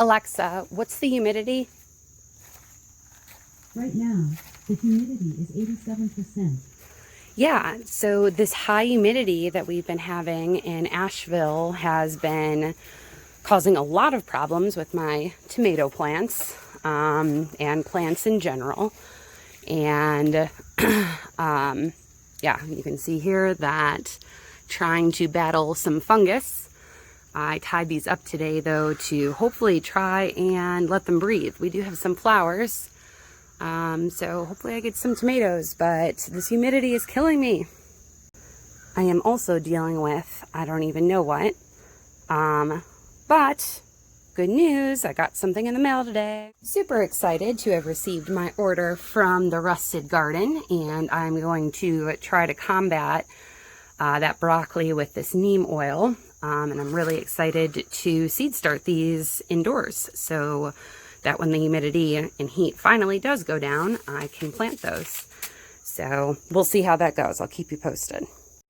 Alexa, what's the humidity? Right now, the humidity is 87%. Yeah, so this high humidity that we've been having in Asheville has been causing a lot of problems with my tomato plants and plants in general. And yeah, you can see here that trying to battle some fungus. I tied these up today, though, to hopefully try and let them breathe. We do have some flowers, so hopefully I get some tomatoes, but this humidity is killing me. I am also dealing with, I don't even know what, but good news, I got something in the mail today. Super excited to have received my order from the Rusted Garden, and I'm going to try to combat that broccoli with this neem oil. And I'm really excited to seed start these indoors so that when the humidity and heat finally does go down, I can plant those. So we'll see how that goes. I'll keep you posted.